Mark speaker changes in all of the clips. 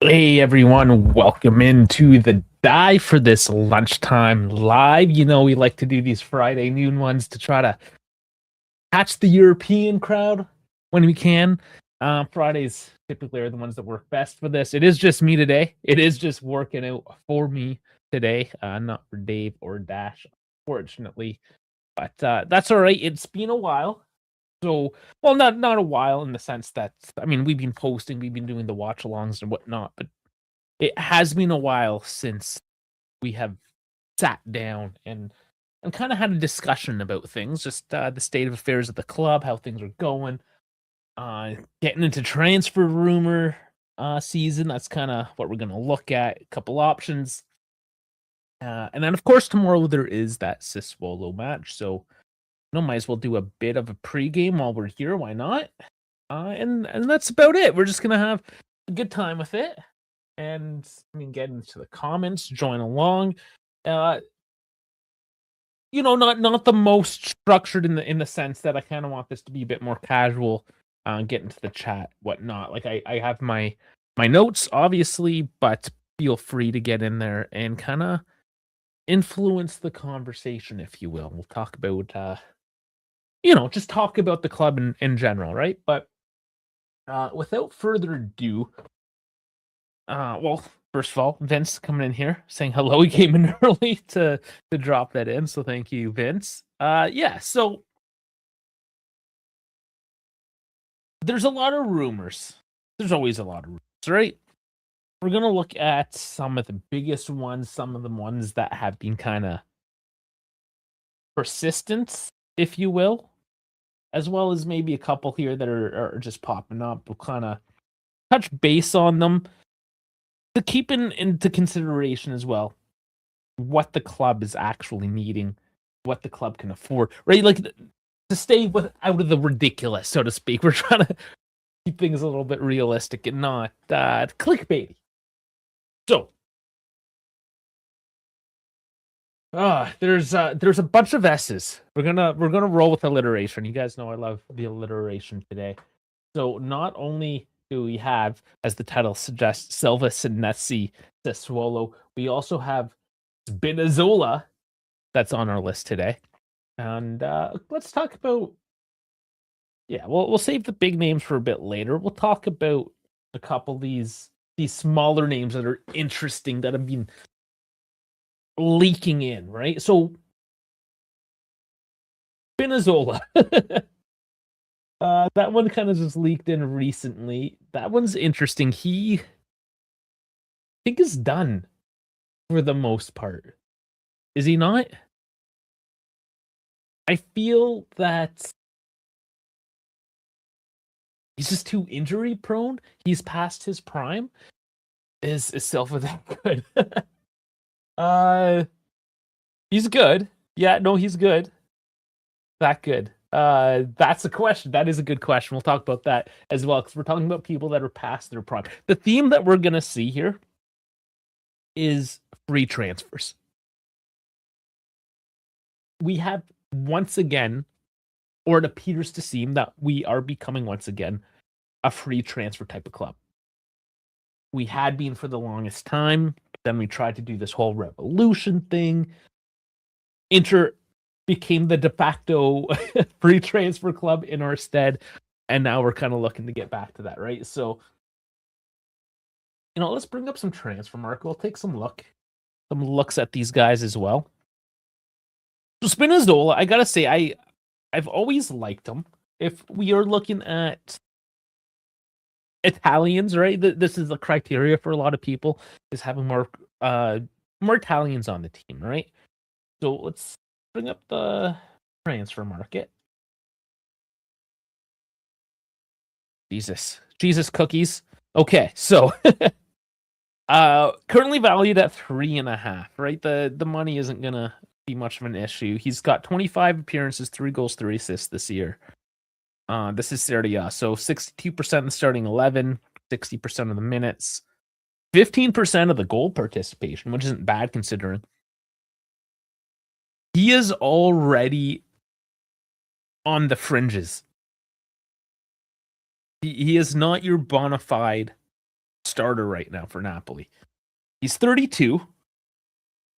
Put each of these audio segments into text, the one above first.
Speaker 1: Hey everyone, welcome into the dive for this lunchtime live. You know, we like to do these Friday noon ones to try to catch the European crowd when we can. Fridays typically are the ones that work best for this. It is just me today. It is just working out for me today, not for Dave or Dash, fortunately. But that's all right. It's been a while. So, well, not a while in the sense that, I mean, we've been posting, we've been doing the watch alongs and whatnot, but it has been a while since we have sat down and kind of had a discussion about things, just the state of affairs of the club, how things are going, getting into transfer rumor season. That's kind of what we're going to look at. A couple options. And then, of course, tomorrow there is that Sassuolo match. So, might as well do a bit of a pregame while we're here. Why not? And that's about it. We're just going to have a good time with it. And get into the comments, join along. Not the most structured in the sense that I kind of want this to be a bit more casual. Get into the chat, whatnot. Like I have my notes, obviously, but feel free to get in there and kind of influence the conversation, if you will. We'll talk about just talk about the club in general, right? But without further ado. Well, first of all, Vince coming in here saying hello. He came in early to drop that in, so thank you, Vince. So there's a lot of rumors. There's always a lot of rumors, right? We're gonna look at some of the biggest ones, some of the ones that have been kind of persistent, if you will, as well as maybe a couple here that are just popping up. We'll kind of touch base on them. To keep into consideration as well what the club is actually needing, what the club can afford, right? Like to stay out of the ridiculous, so to speak. We're trying to keep things a little bit realistic and not clickbaity. So, there's a bunch of S's. We're gonna roll with alliteration. You guys know I love the alliteration today. So not only do we have, as the title suggests, Silva, Senesi, Sassuolo, we also have Spinazzola that's on our list today. And let's talk about, we'll save the big names for a bit later. We'll talk about a couple of these smaller names that are interesting that have been leaking in, right? So Spinazzola. That one kind of just leaked in recently. That one's interesting. I think is done for the most part. Is he not? I feel that he's just too injury prone. He's past his prime. Is Silva that good? He's good. Yeah, no, he's good. That good. That's a question. That is a good question. We'll talk about that as well, because we're talking about people that are past their prime. The theme that we're gonna see here is free transfers. We have once again, or it appears to seem that we are becoming once again a free transfer type of club. We had been for the longest time. Then we tried to do this whole revolution thing. Inter became the de facto free transfer club in our stead, and now we're kind of looking to get back to that, right? So, let's bring up some transfer market. We'll take some looks at these guys as well. So Spinazzola, I gotta say, I've always liked him. If we are looking at Italians, right? This is the criteria for a lot of people, is having more Italians on the team, right? So let's bring up the transfer market. Jesus cookies. Okay, so currently valued at 3.5, right? The money isn't gonna be much of an issue. He's got 25 appearances, 3 goals, 3 assists this year. This is Serie A, so 62% in the starting 11, 60% of the minutes, 15% of the goal participation, which isn't bad considering. He is already on the fringes. He is not your bona fide starter right now for Napoli. He's 32.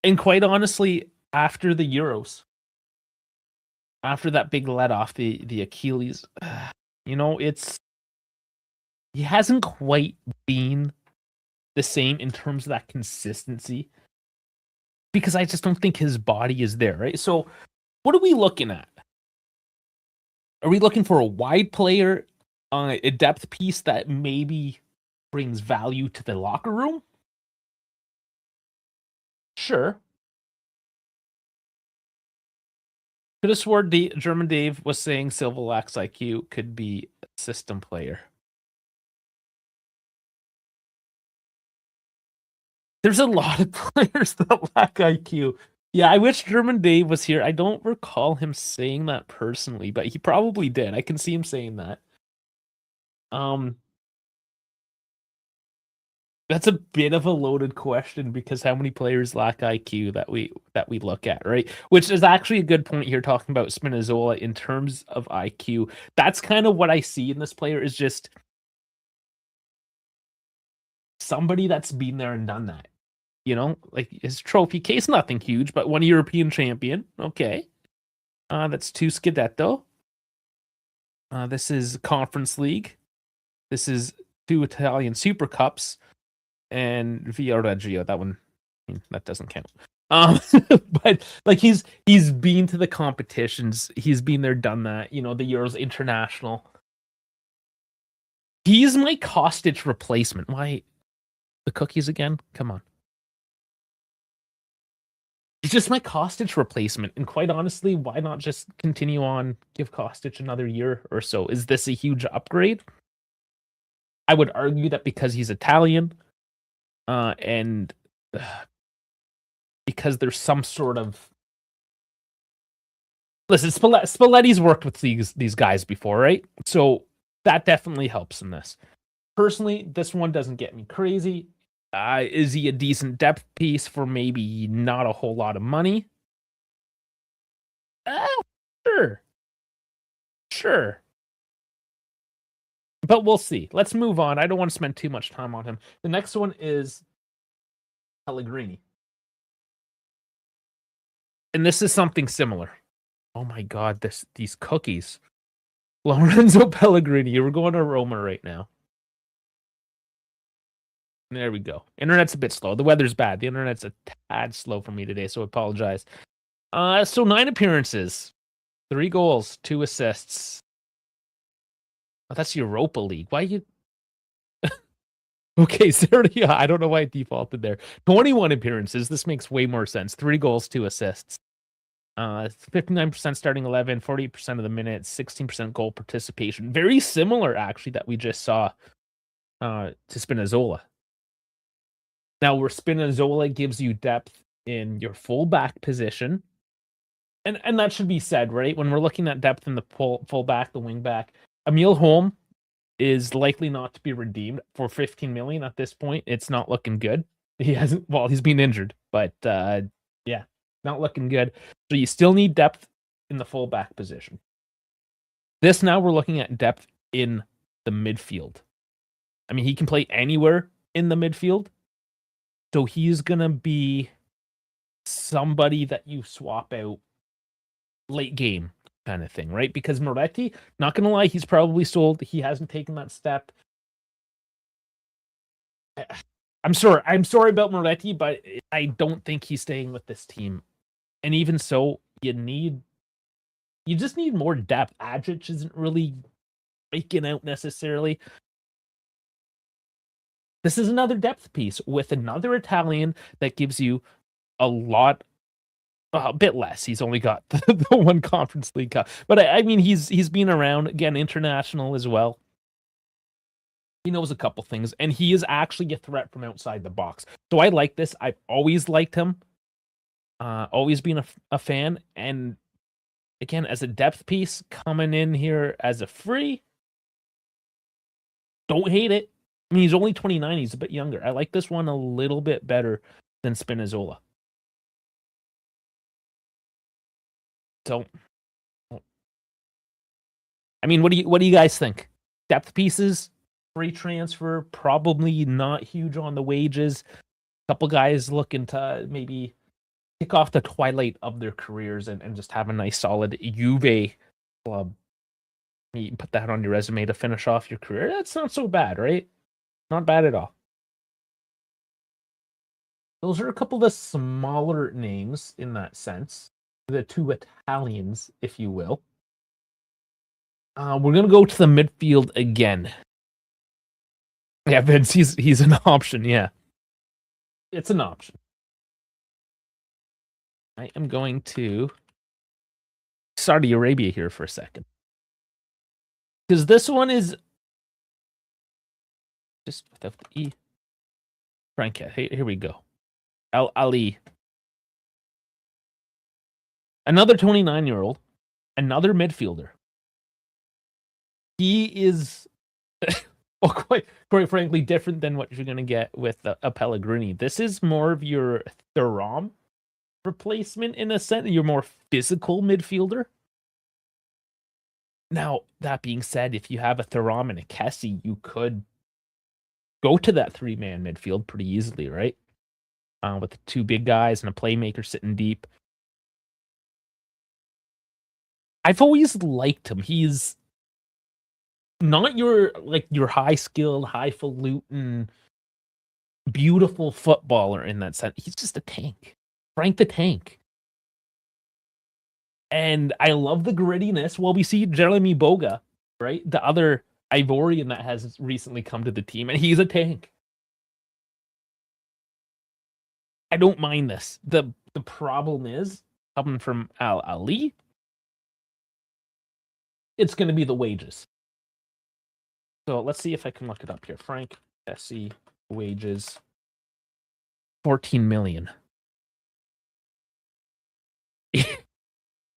Speaker 1: And quite honestly, after the Euros, after that big let off, the Achilles, he hasn't quite been the same in terms of that consistency, because I just don't think his body is there, right? So what are we looking at? Are we looking for a wide player, a depth piece that maybe brings value to the locker room? Sure. Could have sworn German Dave was saying Silva lacks IQ, could be a system player. There's a lot of players that lack IQ. Yeah, I wish German Dave was here. I don't recall him saying that personally, but he probably did. I can see him saying that. That's a bit of a loaded question, because how many players lack IQ that we look at, right? Which is actually a good point here, talking about Spinazzola in terms of IQ. That's kind of what I see in this player, is just somebody that's been there and done that. Like his trophy case, nothing huge, but one European champion. Okay. That's 2 Scudetto. This is Conference League. This is 2 Italian Super Cups. And Via Reggio, that one, that doesn't count. But like he's been to the competitions. He's been there, done that. The Euros International. He's my Kostic replacement. Why the cookies again? Come on. He's just my Kostic replacement. And quite honestly, why not just continue on, give Kostic another year or so? Is this a huge upgrade? I would argue that because he's Italian, and because there's some sort of... Listen, Spalletti's worked with these guys before, right? So that definitely helps in this. Personally, this one doesn't get me crazy. Is he a decent depth piece for maybe not a whole lot of money? Sure. But we'll see. Let's move on. I don't want to spend too much time on him. The next one is Pellegrini. And this is something similar. Oh my god, these cookies. Lorenzo Pellegrini. We're going to Roma right now. There we go. Internet's a bit slow. The weather's bad. The internet's a tad slow for me today, so I apologize. So 9 appearances, 3 goals, 2 assists. Oh, that's Europa League. Why you... Okay, Serie A. I don't know why I defaulted there. 21 appearances. This makes way more sense. 3 goals, 2 assists. 59% starting 11, 48% of the minutes, 16% goal participation. Very similar, actually, that we just saw to Spinazzola. Now, where Spinazzola gives you depth in your fullback position, and that should be said, right? When we're looking at depth in the fullback, the wingback, Emil Holm is likely not to be redeemed for 15 million at this point. It's not looking good. He's been injured, but yeah, not looking good. So you still need depth in the fullback position. Now we're looking at depth in the midfield. I mean, he can play anywhere in the midfield. So he's going to be somebody that you swap out late game kind of thing, right? Because Moretti, not going to lie, he's probably sold. He hasn't taken that step. I'm sorry about Moretti, but I don't think he's staying with this team. And even so, you just need more depth. Adjic isn't really breaking out necessarily. This is another depth piece with another Italian that gives you a bit less. He's only got the 1 Conference League Cup. But I mean, he's been around, again, international as well. He knows a couple things, and he is actually a threat from outside the box. So I like this. I've always liked him. Always been a fan. And again, as a depth piece, coming in here as a free, don't hate it. I mean, he's only 29. He's a bit younger. I like this one a little bit better than Spinazzola. So, I mean, what do you guys think? Depth pieces, free transfer, probably not huge on the wages. A couple guys looking to maybe kick off the twilight of their careers and just have a nice solid Juve club. You can put that on your resume to finish off your career. That's not so bad, right? Not bad at all. Those are a couple of the smaller names in that sense. The two Italians, if you will. We're going to go to the midfield again. Yeah, Vince, he's an option, yeah. It's an option. I am going to Saudi Arabia here for a second. Because this one is just without the E. Frank, here we go. Al Ali. Another 29-year-old. Another midfielder. He is well, quite frankly, different than what you're going to get with a Pellegrini. This is more of your Thuram replacement in a sense. You're more physical midfielder. Now, that being said, if you have a Thuram and a Kessie, you could go to that three-man midfield pretty easily, right? With the two big guys and a playmaker sitting deep. I've always liked him. He's not your high-skilled, highfalutin, beautiful footballer in that sense. He's just a tank. Frank the Tank. And I love the grittiness. Well, we see Jeremy Boga, right? The other Ivorian that has recently come to the team, and he's a tank. I don't mind this. The problem is, coming from Al Ali, it's going to be the wages. So let's see if I can look it up here. Frank Kessie wages, 14 million.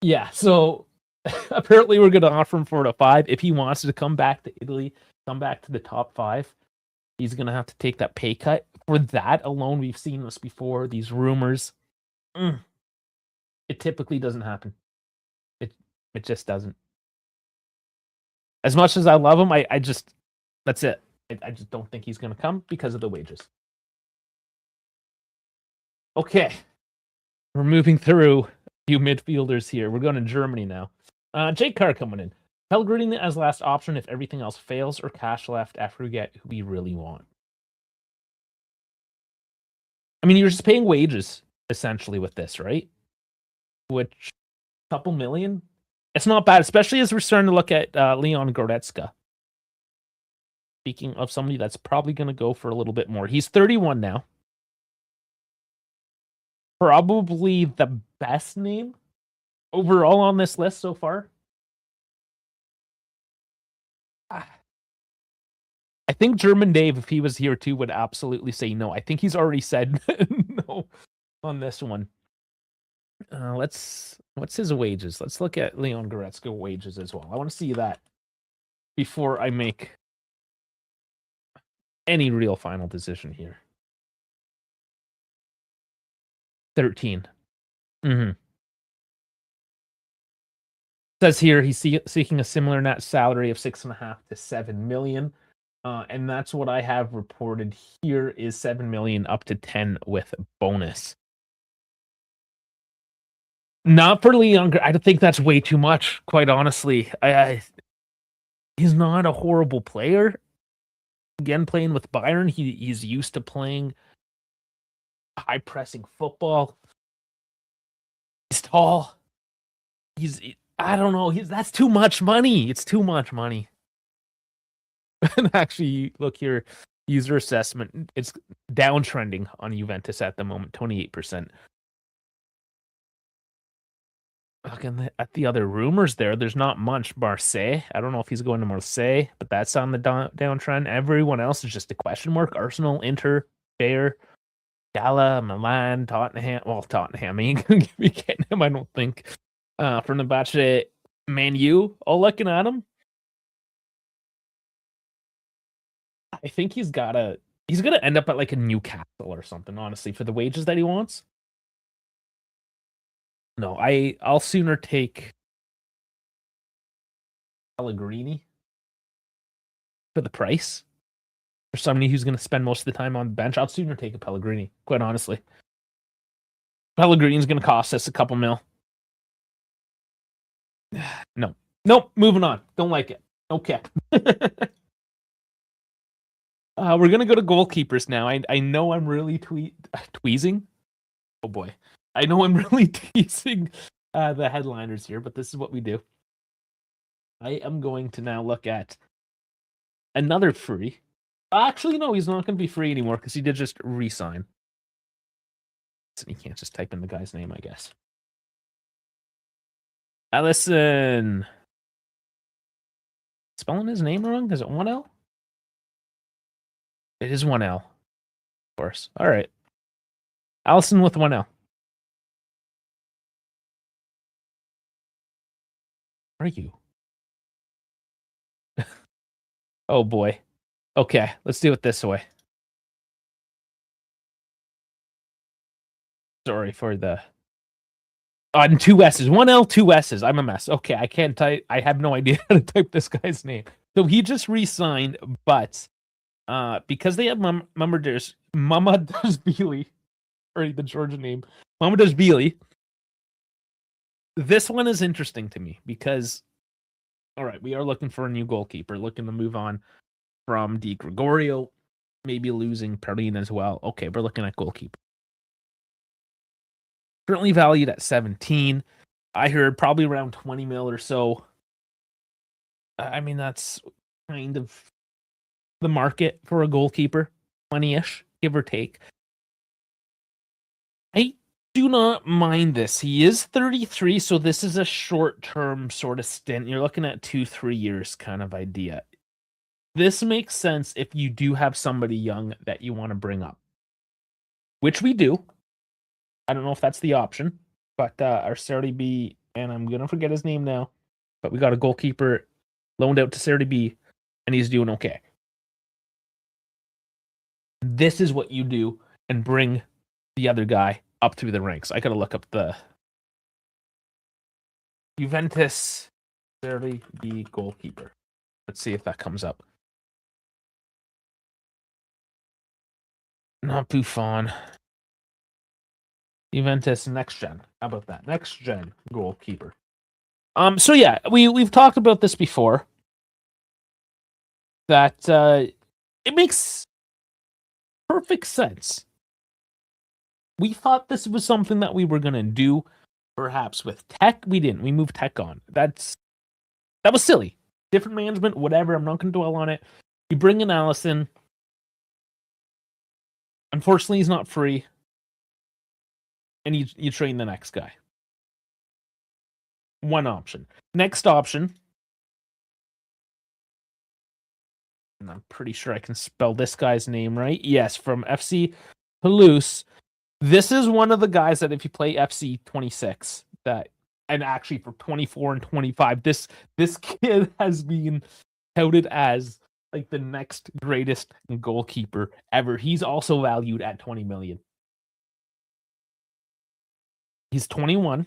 Speaker 1: Yeah, so apparently we're going to offer him 4 to 5. If he wants to come back to Italy, come back to the top 5, he's going to have to take that pay cut. For that alone, we've seen this before, these rumors. It typically doesn't happen. It just doesn't. As much as I love him, I just, that's it. I just don't think he's going to come because of the wages. Okay. We're moving through a few midfielders here. We're going to Germany now. Jake Carr coming in. Pellegrini as last option if everything else fails, or cash left after we get who we really want. I mean, you're just paying wages, essentially, with this, right? Which, a couple million? It's not bad, especially as we're starting to look at Leon Goretzka. Speaking of somebody that's probably going to go for a little bit more. He's 31 now. Probably the best name overall on this list so far. I think German Dave, if he was here too, would absolutely say no. I think he's already said no on this one. What's his wages? Let's look at Leon Goretzka wages as well. I want to see that before I make any real final decision here. 13. Says here he's seeking a similar net salary of 6.5 to 7 million. And that's what I have reported here is 7 million up to 10 with bonus. Not for Leon. I think that's way too much, quite honestly. He's not a horrible player. Again, playing with Bayern, he's used to playing high pressing football. He's tall. I don't know. That's too much money. It's too much money. And actually, look here, user assessment. It's downtrending on Juventus at the moment, 28%. Looking at the other rumors there's not much. Marseille, I don't know if he's going to Marseille, but that's on the downtrend. Everyone else is just a question mark. Arsenal, Inter, Bayern, Gala, Milan, Tottenham. Well, Tottenham ain't going to be getting him, I don't think. From the batch, Man U, all looking at him. I think he's gonna end up at like a Newcastle or something, honestly, for the wages that he wants. No, I'll sooner take Pellegrini for the price. For somebody who's going to spend most of the time on the bench, I'd sooner take a Pellegrini, quite honestly. Pellegrini's going to cost us a couple mil. No. Nope, moving on. Don't like it. Okay. We're going to go to goalkeepers now. I know I'm really tweezing. Oh boy. I know I'm really teasing the headliners here, but this is what we do. I am going to now look at another free. Actually, no, he's not going to be free anymore because he did just re-sign. So you can't just type in the guy's name, I guess. Ellison. Spelling his name wrong? Is it 1L? It is 1L. Of course. All right. Allison with 1L. Where are you? Oh boy. Okay, let's do it this way. Sorry for the... On 2 S's. 1L, 2 S's. I'm a mess. Okay, I can't type. I have no idea how to type this guy's name. So he just re-signed, but because they have Mamardashvili, or the Georgian name, Mamardashvili, this one is interesting to me because, all right, we are looking for a new goalkeeper, looking to move on from Di Gregorio, maybe losing Perlin as well. Okay, we're looking at goalkeeper. Currently valued at 17. I heard probably around 20 mil or so. I mean, that's kind of the market for a goalkeeper. 20-ish, give or take. I do not mind this. He is 33, so this is a short-term sort of stint. You're looking at 2-3 years kind of idea. This makes sense if you do have somebody young that you want to bring up, which we do. I don't know if that's the option, but our Serie B, and I'm going to forget his name now, but we got a goalkeeper loaned out to Serie B, and he's doing okay. This is what you do and bring the other guy up through the ranks. I got to look up the Juventus Serie B goalkeeper. Let's see if that comes up. Not Buffon. Juventus next gen. How about that? Next gen goalkeeper. So yeah, we've talked about this before. That it makes perfect sense. We thought this was something that we were gonna do, perhaps with Tech. We didn't. We moved Tech on. That was silly. Different management, whatever. I'm not gonna dwell on it. You bring in Allison. Unfortunately, he's not free. And you train the next guy. One option. Next option. And I'm pretty sure I can spell this guy's name right. Yes, from FC Toulouse. This is one of the guys that if you play FC 26, that and actually for 24 and 25, this kid has been touted as like the next greatest goalkeeper ever. He's also valued at 20 million. He's 21.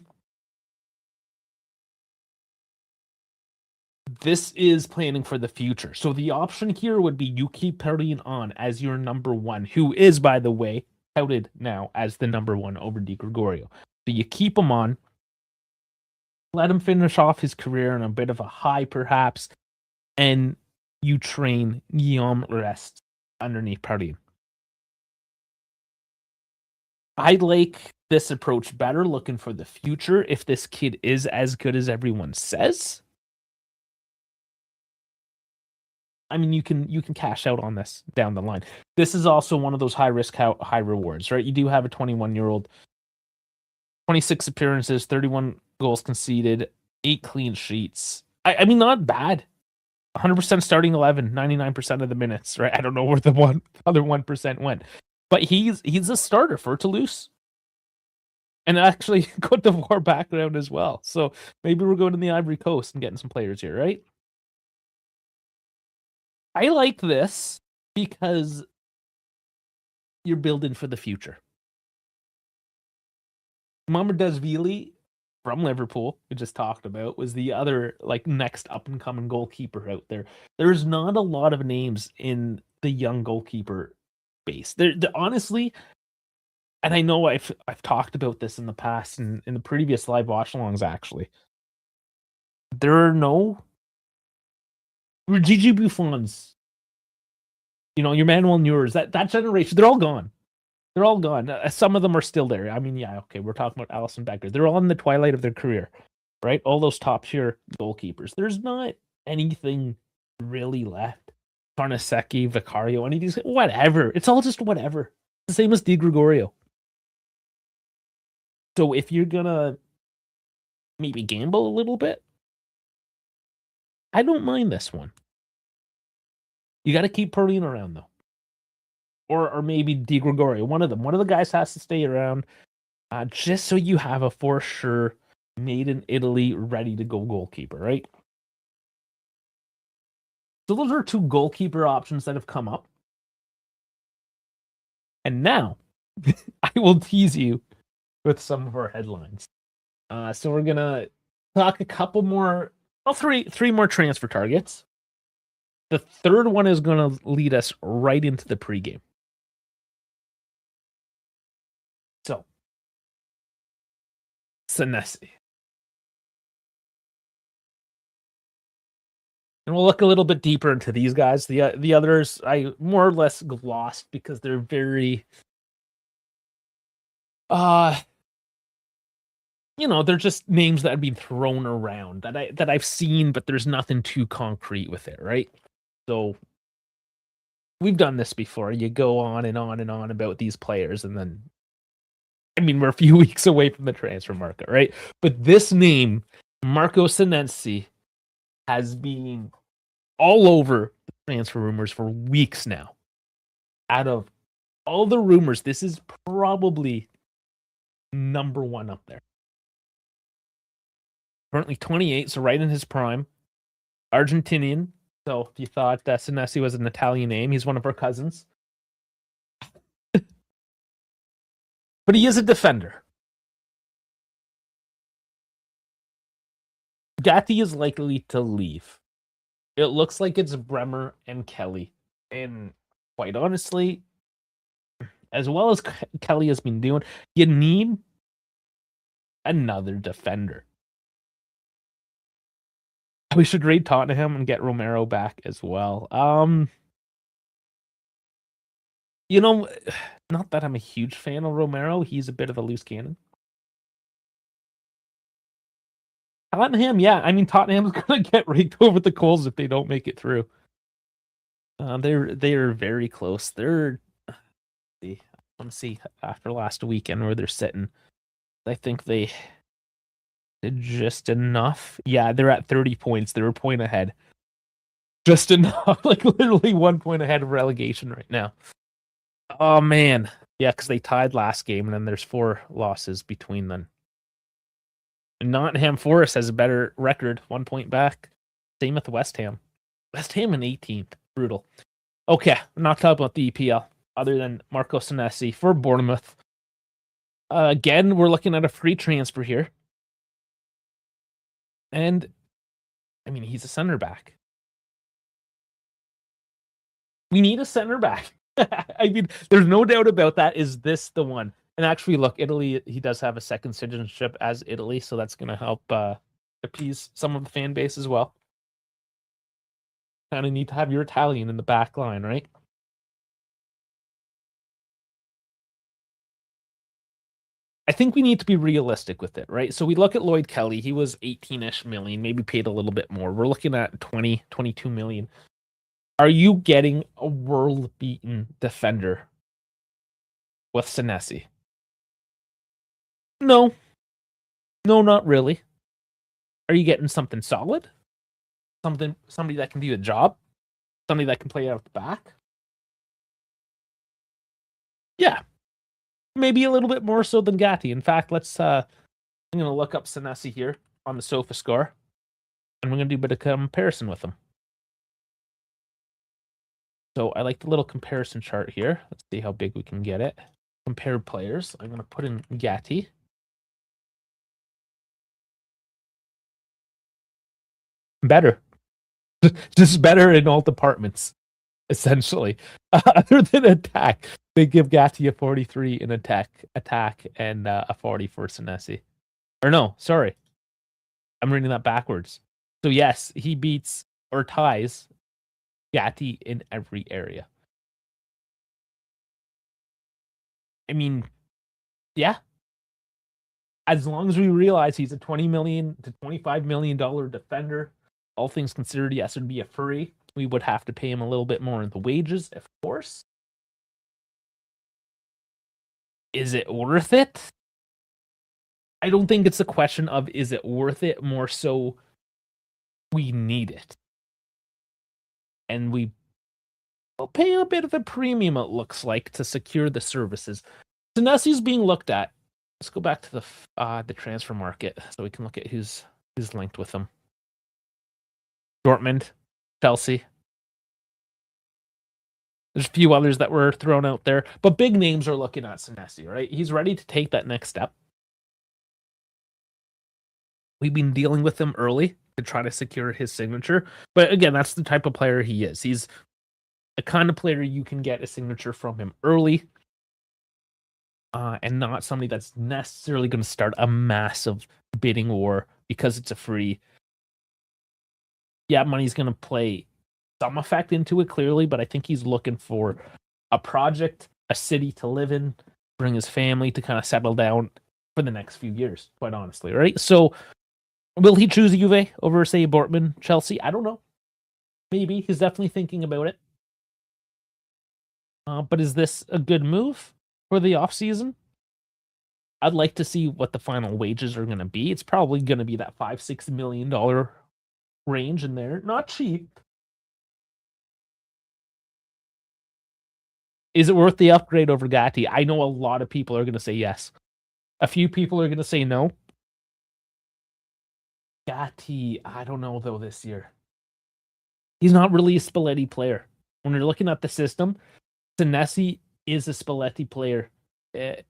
Speaker 1: This is planning for the future. So the option here would be you keep Perlin on as your number one, who is, by the way, touted now as the number one over Di Gregorio. So you keep him on, let him finish off his career on a bit of a high, perhaps, and you train Guillaume Rest underneath Perlin. I like this approach better, looking for the future. If this kid is as good as everyone says, I mean, you can cash out on this down the line. This is also one of those high risk, high rewards, right? You do have a 21-year-old, 26 appearances, 31 goals conceded, 8 clean sheets. I mean, not bad. 100% starting 11, 99% of the minutes, right? I don't know where the other 1% went, but he's a starter for Toulouse. And actually, Côte d'Ivoire background as well. So maybe we're going to the Ivory Coast and getting some players here, right? I like this because you're building for the future. Mamardashvili, from Liverpool, we just talked about, was the other like next up and coming goalkeeper out there. There's not a lot of names in the young goalkeeper base. There honestly, and I know I've talked about this in the past and in the previous live watch alongs actually. There are no Gigi Buffons, your Manuel Neuers, that generation, they're all gone. They're all gone. Some of them are still there. I mean, yeah, okay, we're talking about Alisson Becker. They're all in the twilight of their career, right? All those top tier goalkeepers. There's not anything really left. Farnesecchi, Vicario, any of these, whatever. It's all just whatever. The same as Di Gregorio. So if you're gonna maybe gamble a little bit, I don't mind this one. You got to keep Perrine around though, or maybe Di Gregorio. One of them. One of the guys has to stay around, just so you have a for sure made in Italy, ready to go goalkeeper, right? So those are two goalkeeper options that have come up, and now I will tease you with some of our headlines. So we're gonna talk a couple more, three more transfer targets. The third one is going to lead us right into the pregame. So, Senesi. And we'll look a little bit deeper into these guys. The others I more or less glossed because they're very they're just names that have been thrown around that I've seen, but there's nothing too concrete with it, right? So we've done this before. You go on and on and on about these players, and then we're a few weeks away from the transfer market, right? But this name, Marco Senesi, has been all over the transfer rumors for weeks now. Out of all the rumors, this is probably number one up there. Currently 28, so right in his prime. Argentinian. So if you thought Senesi was an Italian name, he's one of our cousins. But he is a defender. Gatti is likely to leave. It looks like it's Bremer and Kelly. And quite honestly, as well as Kelly has been doing, you need another defender. We should raid Tottenham and get Romero back as well. Not that I'm a huge fan of Romero. He's a bit of a loose cannon. Tottenham, yeah. Tottenham's going to get raked over the coals if they don't make it through. They're very close. Let's see after last weekend where they're sitting. I think they did just enough. Yeah, they're at 30 points. They're a point ahead. Just enough, like literally 1 point ahead of relegation right now. Oh man, yeah, because they tied last game, and then there's 4 losses between them. And Nottingham Forest has a better record, 1 point back. Same with West Ham. West Ham in 18th, brutal. Okay, I'm not talking about the EPL. Other than Marco Senesi for Bournemouth. Again, we're looking at a free transfer here. And, he's a center back. We need a center back. There's no doubt about that. Is this the one? And actually, look, Italy, he does have a second citizenship as Italy, so that's going to help appease some of the fan base as well. Kind of need to have your Italian in the back line, right? I think we need to be realistic with it, right? So we look at Lloyd Kelly. He was 18-ish million, maybe paid a little bit more. We're looking at 20, 22 million. Are you getting a world-beaten defender with Senesi? No. No, not really. Are you getting something solid? Somebody that can do a job? Somebody that can play out the back? Yeah. Maybe a little bit more so than Gatti. In fact, I'm going to look up Senesi here on the Sofa Score, and we're going to do a bit of comparison with him. So I like the little comparison chart here. Let's see how big we can get it. Compared players. I'm going to put in Gatti. better. Just better in all departments, essentially. Other than attack, they give Gatti a 43 in attack, and a 40 for Senesi. Or no, sorry. I'm reading that backwards. So yes, he beats or ties Gatti in every area. I mean, yeah. As long as we realize he's a $20 million to $25 million defender, all things considered, yes, it would be a free. We would have to pay him a little bit more in the wages, of course. Is it worth it? I don't think it's a question of is it worth it, more so we need it. And we will pay a bit of a premium, it looks like, to secure the services. Senesi's being looked at. Let's go back to the transfer market so we can look at who's linked with them. Dortmund, Chelsea. There's a few others that were thrown out there, but big names are looking at Senesi, right? He's ready to take that next step. We've been dealing with him early to try to secure his signature, but again, that's the type of player he is. He's a kind of player you can get a signature from him early, and not somebody that's necessarily going to start a massive bidding war because it's a free. Yeah, money's going to play some effect into it, clearly, but I think he's looking for a project, a city to live in, bring his family to kind of settle down for the next few years, quite honestly, right? So, will he choose Juve over, say, Dortmund, Chelsea? I don't know. Maybe. He's definitely thinking about it. But is this a good move for the offseason? I'd like to see what the final wages are going to be. It's probably going to be that $5-6 million range in there. Not cheap. Is it worth the upgrade over Gatti? I know a lot of people are going to say yes. A few people are going to say no. Gatti, I don't know, though, this year. He's not really a Spalletti player. When you're looking at the system, Senesi is a Spalletti player. And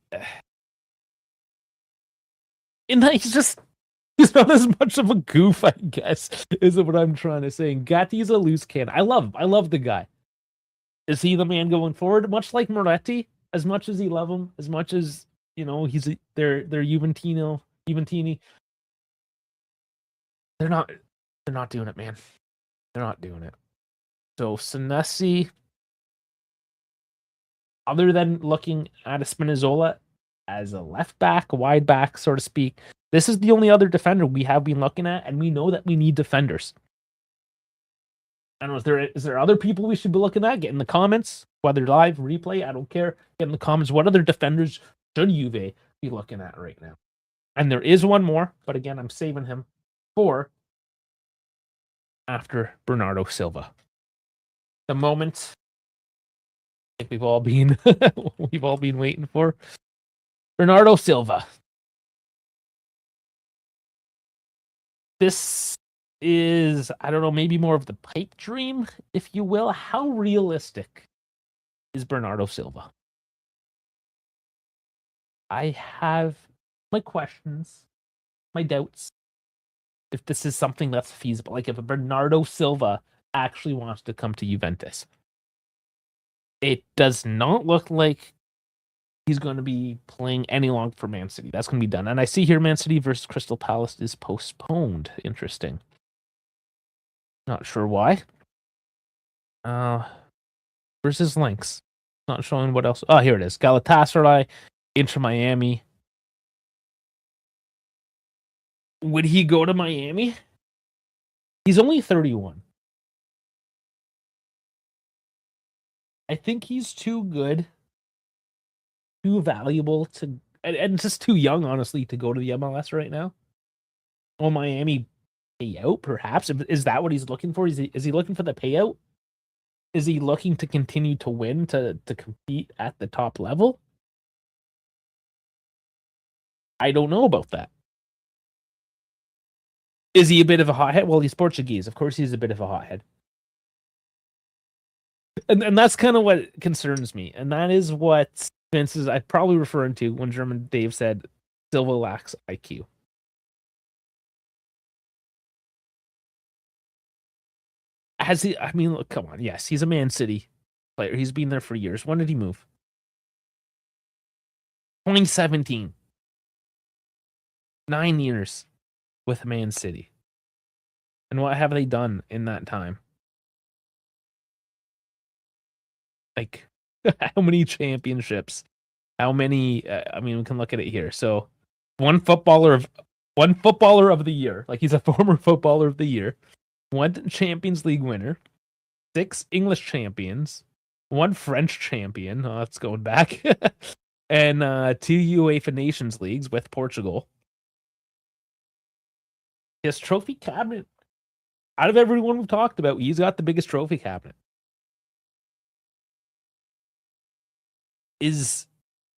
Speaker 1: that he's not as much of a goof, I guess, is what I'm trying to say. Gatti's a loose cannon. I love the guy. Is he the man going forward? Much like Moretti, as much as he love him, as much as, you know, he's they're Juventini. They're not doing it, man. They're not doing it. So Senesi, other than looking at a Spinazzola as a left back, a wide back, so to speak, this is the only other defender we have been looking at, and we know that we need defenders. I don't know, is there other people we should be looking at? Get in the comments, whether live, replay, I don't care. Get in the comments, what other defenders should Juve be looking at right now? And there is one more, but again, I'm saving him for after Bernardo Silva. The moment I think we've all been waiting for. Bernardo Silva. This is, I don't know, maybe more of the pipe dream, if you will. How realistic is Bernardo Silva? I have my questions, my doubts, if this is something that's feasible. Like if a Bernardo Silva actually wants to come to Juventus. It does not look like he's going to be playing any longer for Man City. That's going to be done. And I see here Man City versus Crystal Palace is postponed. Interesting. Not sure why. Versus Lynx. Not showing what else. Oh, here it is. Galatasaray, Inter Miami. Would he go to Miami? He's only 31. I think he's too good, too valuable to, and just too young, honestly, to go to the MLS right now. Will Miami pay out, perhaps? Is that what he's looking for? Is he looking for the payout? Is he looking to continue to win, to compete at the top level? I don't know about that. Is he a bit of a hothead? Well, he's Portuguese. Of course he's a bit of a hothead. And that's kind of what concerns me. And that is what Vince is probably referring to when German Dave said Silva lacks IQ. Has he? I mean, look, come on. Yes, he's a Man City player. He's been there for years. When did he move? 2017. 9 years with Man City. And what have they done in that time? Like, how many championships? How many? I mean, we can look at it here. So, one footballer of the year. Like, he's a former footballer of the year. 1 Champions League winner. 6 English champions. 1 French champion. Oh, that's going back. And 2 UEFA Nations Leagues with Portugal. His trophy cabinet, out of everyone we've talked about, he's got the biggest trophy cabinet. Is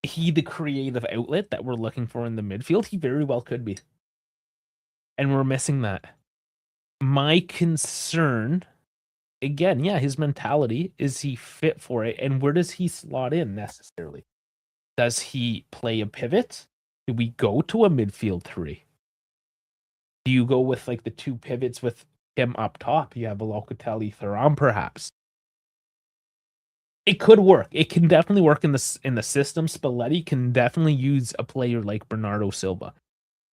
Speaker 1: he the creative outlet that we're looking for in the midfield? He very well could be. And we're missing that. My concern, again, yeah, his mentality, is he fit for it? And where does he slot in necessarily? Does he play a pivot? Do we go to a midfield 3? Do you go with like the 2 pivots with him up top? You have a Locatelli, Thuram, perhaps. It could work. It can definitely work in the system. Spalletti can definitely use a player like Bernardo Silva.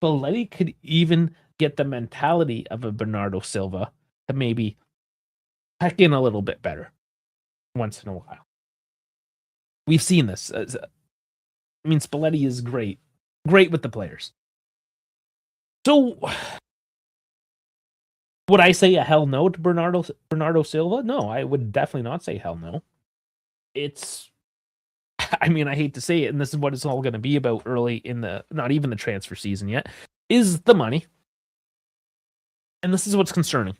Speaker 1: Spalletti could even get the mentality of a Bernardo Silva to maybe check in a little bit better once in a while. We've seen this. I mean, Spalletti is great with the players. So, would I say a hell no to Bernardo Silva? No, I would definitely not say hell no. It's, I mean, I hate to say it, and this is what it's all going to be about early in not even the transfer season yet, is the money. And this is what's concerning.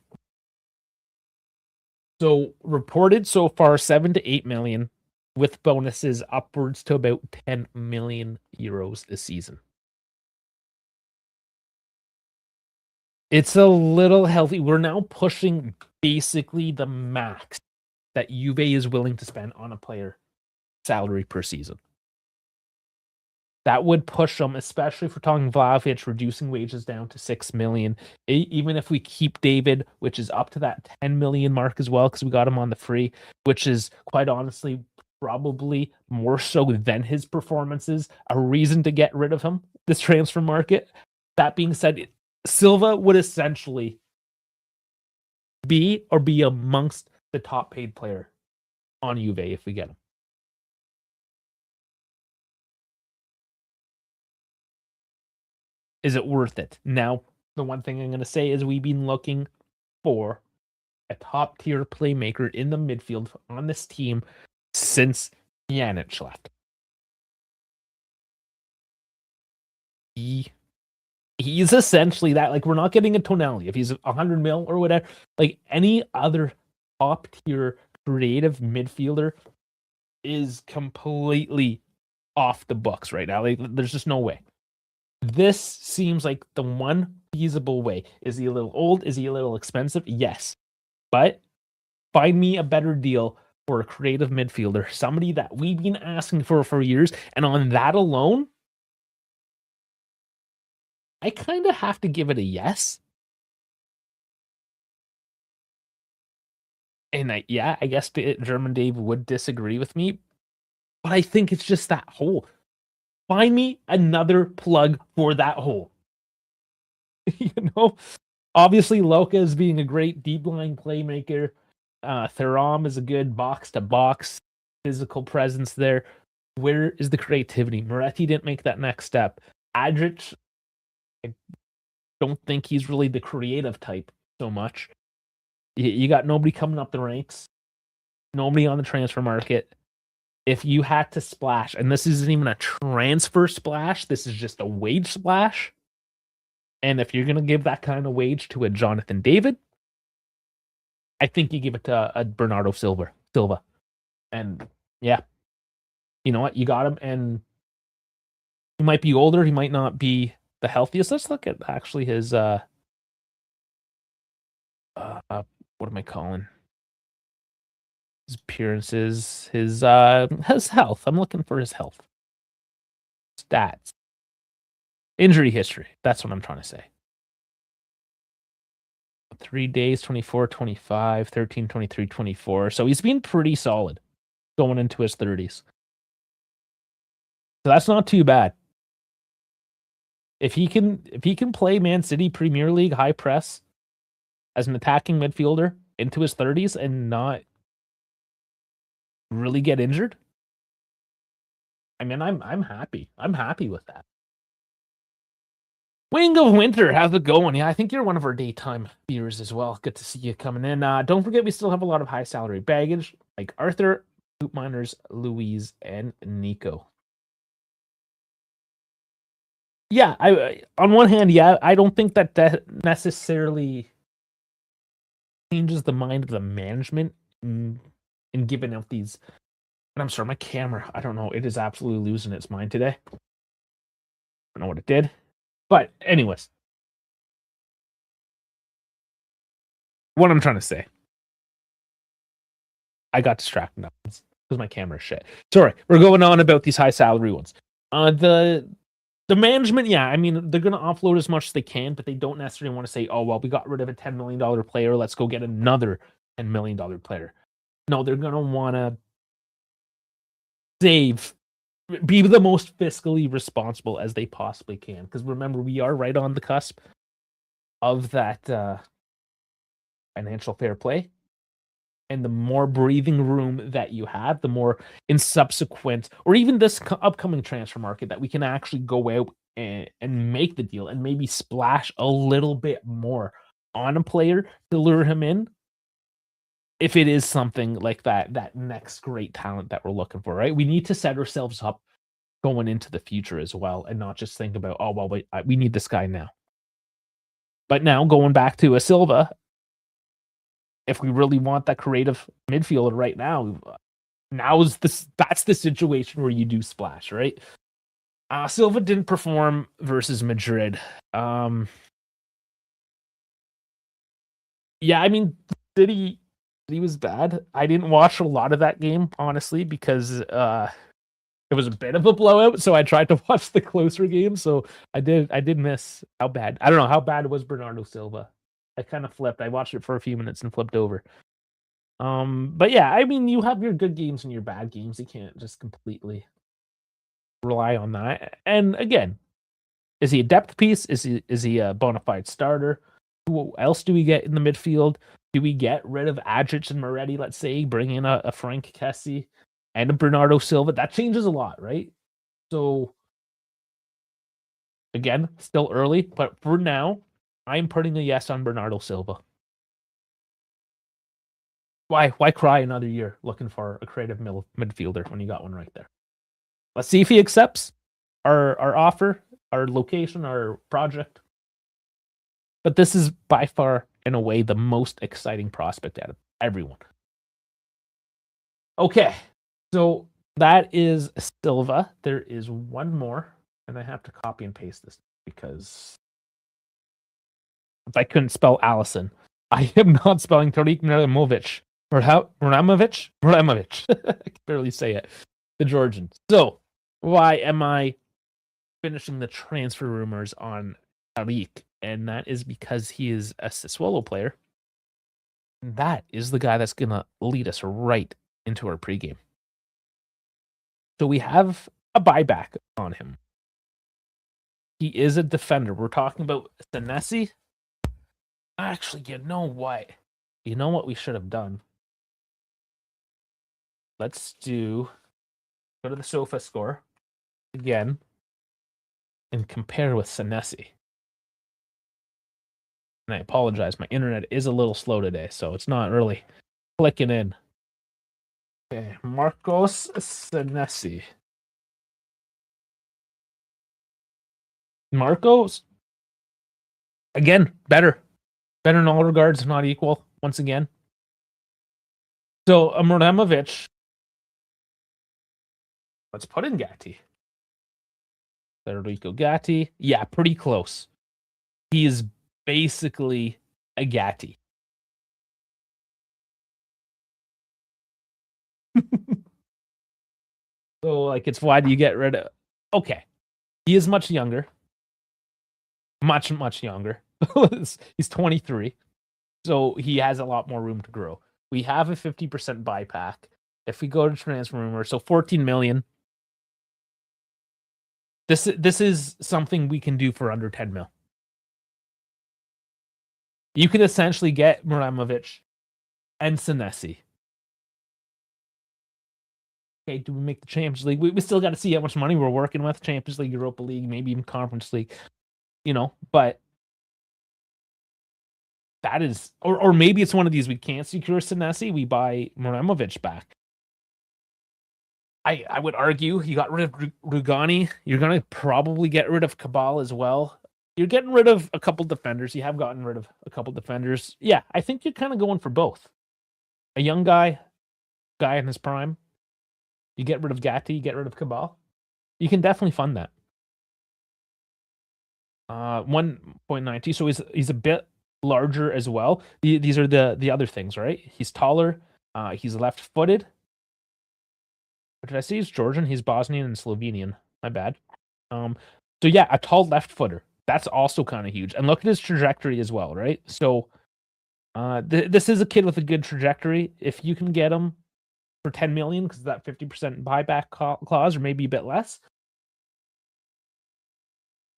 Speaker 1: So, reported so far 7 to 8 million, with bonuses upwards to about 10 million euros this season. It's a little healthy. We're now pushing basically the max that Juve is willing to spend on a player salary per season. That would push them, especially if we're talking Vlahović, reducing wages down to 6 million. Even if we keep David, which is up to that 10 million mark as well, because we got him on the free, which is quite honestly probably more so than his performances, a reason to get rid of him, this transfer market. That being said, Silva would essentially be amongst the top paid player on Juve if we get him. Is it worth it? Now, the one thing I'm going to say is we've been looking for a top tier playmaker in the midfield on this team since Pjanic left. He's essentially that. Like, we're not getting a Tonelli if he's 100 mil or whatever. Like, any other top tier creative midfielder is completely off the books right now. Like, there's just no way. This seems like the one feasible way. Is he a little old? Is he a little expensive? Yes. But find me a better deal for a creative midfielder, somebody that we've been asking for years, and on that alone, I kind of have to give it a yes. And I guess German Dave would disagree with me, but I think it's just that hole. Find me another plug for that hole. Obviously Loca is being a great deep line playmaker. Thuram is a good box to box physical presence there. Where is the creativity? Moretti didn't make that next step. Adric, I don't think he's really the creative type so much. You got nobody coming up the ranks, nobody on the transfer market. If you had to splash, and this isn't even a transfer splash, this is just a wage splash. And if you're going to give that kind of wage to a Jonathan David, I think you give it to a Bernardo Silva. And yeah, you know what? You got him, and he might be older. He might not be the healthiest. Let's look at actually his, what am I calling? His appearances, his health. I'm looking for his health. Stats. Injury history. That's what I'm trying to say. 3 days, 24, 25, 13, 23, 24. So he's been pretty solid going into his 30s. So that's not too bad. If he can play Man City Premier League high press as an attacking midfielder into his 30s and not really get injured, I mean, I'm happy. I'm happy with that. Wing of Winter, how's it going? Yeah, I think you're one of our daytime viewers as well. Good to see you coming in. Don't forget, we still have a lot of high salary baggage, like Arthur, Boot Miners, Louise, and Nico. Yeah, on one hand, yeah, I don't think that necessarily changes the mind of the management in giving out these. And I'm sorry, my camera, I don't know, it is absolutely losing its mind today. I don't know what it did. But anyways, what I'm trying to say, I got distracted now because my camera is shit. Sorry, we're going on about these high salary ones. The management, yeah, I mean, they're going to offload as much as they can, but they don't necessarily want to say, oh, well, we got rid of a $10 million player. Let's go get another $10 million player. No, they're going to want to save, be the most fiscally responsible as they possibly can. Because remember, we are right on the cusp of that financial fair play. And the more breathing room that you have, the more in subsequent, or even this upcoming transfer market, that we can actually go out and make the deal and maybe splash a little bit more on a player to lure him in. If it is something like that next great talent that we're looking for, right? We need to set ourselves up going into the future as well and not just think about, oh, well, we need this guy now. But now going back to a Silva, if we really want that creative midfielder right now, that's the situation where you do splash, right? Silva didn't perform versus Madrid. Yeah, I mean, City was bad. I didn't watch a lot of that game, honestly, because it was a bit of a blowout, so I tried to watch the closer games. So I did miss how bad. I don't know how bad was Bernardo Silva. I kind of flipped. I watched it for a few minutes and flipped over. But yeah, I mean, you have your good games and your bad games. You can't just completely rely on that. And again, is he a depth piece? Is he a bona fide starter? Who else do we get in the midfield? Do we get rid of Adric and Moretti, let's say, bring in a Frank Kessie and a Bernardo Silva? That changes a lot, right? So again, still early, but for now, I'm putting a yes on Bernardo Silva. Why cry another year looking for a creative midfielder when you got one right there? Let's see if he accepts our offer, our location, our project. But this is by far, in a way, the most exciting prospect out of everyone. Okay, so that is Silva. There is one more, and I have to copy and paste this because if I couldn't spell Allison, I am not spelling Tarik Muharemović. Muharemović? I can barely say it. The Georgian. So, why am I finishing the transfer rumors on Tarik? And that is because he is a Sassuolo player. And that is the guy that's going to lead us right into our pregame. So we have a buyback on him. He is a defender. We're talking about Senesi. Actually, you know what? You know what we should have done? Let's go to the sofa score again and compare with Senesi. And I apologize, my internet is a little slow today, so it's not really clicking in. Okay, Marcos Senesi. Marcos, again, better. Better in all regards, not equal, once again. So, Muharemović, let's put in Gatti. Federico Gatti. Yeah, pretty close. He is basically a Gatti. So, like, it's why do you get rid of... Okay. He is much younger. Much, much younger. He's 23. So he has a lot more room to grow. We have a 50% buy pack. If we go to transfer rumor, so 14 million. This is something we can do for under 10 mil. You can essentially get Muharemović and Senesi. Okay, do we make the Champions League? We still got to see how much money we're working with. Champions League, Europa League, maybe even Conference League. But that is, or maybe it's one of these we can't secure Senesi. We buy Muharemović back. I would argue you got rid of Rugani. You're going to probably get rid of Cabal as well. You're getting rid of a couple defenders. You have gotten rid of a couple defenders. Yeah, I think you're kind of going for both. A young guy in his prime. You get rid of Gatti, you get rid of Cabal. You can definitely fund that. 1.92, so he's a bit larger as well. These are the other things, right? He's taller. He's left-footed. What did I say? He's Georgian. He's Bosnian and Slovenian. My bad. So yeah, a tall left-footer. That's also kind of huge. And look at his trajectory as well, right? So this is a kid with a good trajectory. If you can get him for 10 million, because that 50% buyback clause, or maybe a bit less.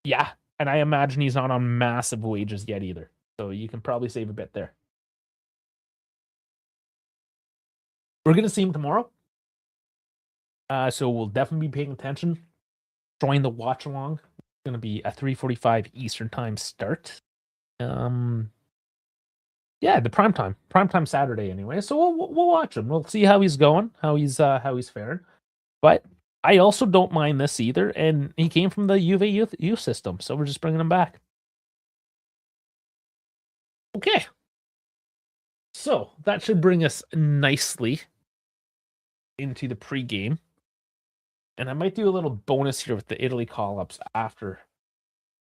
Speaker 1: Yeah, and I imagine he's not on massive wages yet either. So you can probably save a bit there. We're going to see him tomorrow. So we'll definitely be paying attention. Join the watch along. It's going to be a 3:45 Eastern time start. Yeah, the primetime Saturday anyway. So we'll watch him. We'll see how he's going, how he's faring. But I also don't mind this either. And he came from the Juve youth system, so we're just bringing him back. Okay. So that should bring us nicely into the pregame. And I might do a little bonus here with the Italy call-ups after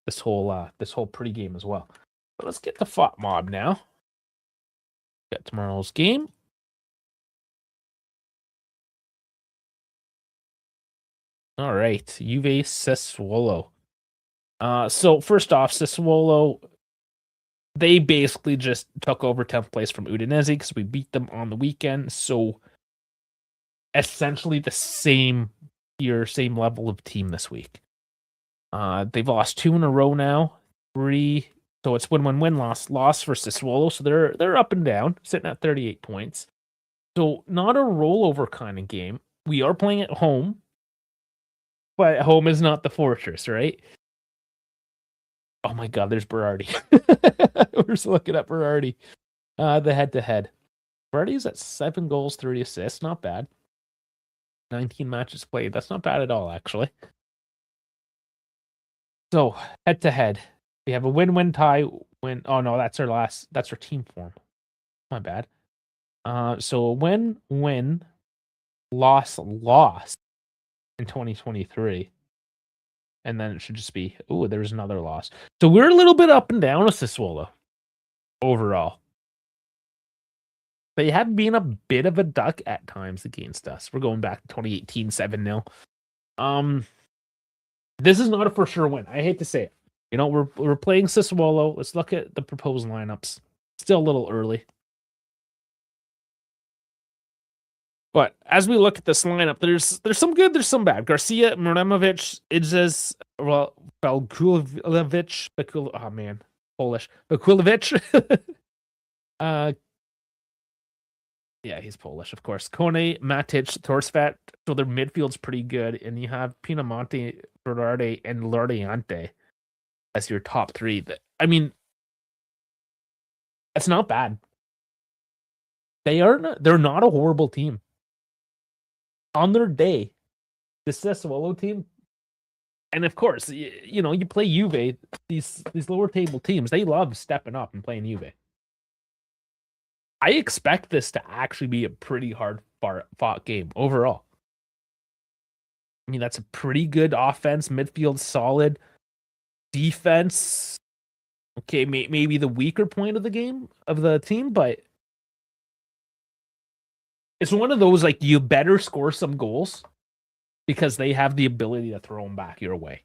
Speaker 1: this whole pregame as well. But let's get the FOT mob now. Got tomorrow's game. All right, Juve Sassuolo. So first off, Sassuolo, they basically just took over 10th place from Udinese because we beat them on the weekend. So essentially the same level of team this week. They've lost 2 in a row now. 3. So it's win, loss for Sassuolo. So they're up and down, sitting at 38 points. So not a rollover kind of game. We are playing at home, but home is not the fortress, right? Oh my God, there's Berardi. We're just looking at Berardi. The head-to-head. Berardi's at 7 goals, 30 assists. Not bad. 19 matches played. That's not bad at all, actually. So, head-to-head. We have a win-win tie. Oh, no, that's our team form. My bad. So, a win, loss in 2023. And then it should just be, there's another loss. So, we're a little bit up and down with Sassuolo overall. They have been a bit of a duck at times against us. We're going back to 2018, 7-0. This is not a for sure win. I hate to say it. We're playing Sassuolo. Let's look at the proposed lineups. Still a little early. But as we look at this lineup, there's some good, there's some bad. Garcia, Muharemović, Idzes, Valkulovic, Polish. Valkulovic. Yeah, he's Polish, of course. Kone, Matic, Thorsvat. So their midfield's pretty good. And you have Pinamonti, Berardi, and Lordiante as your top 3. I mean, it's not bad. They're not a horrible team. On their day, the Sassuolo team, and of course, you play Juve, these lower table teams, they love stepping up and playing Juve. I expect this to actually be a pretty hard fought game overall. I mean, that's a pretty good offense, midfield solid, defense. Okay, maybe the weaker point of the game of the team, but it's one of those, like, you better score some goals because they have the ability to throw them back your way.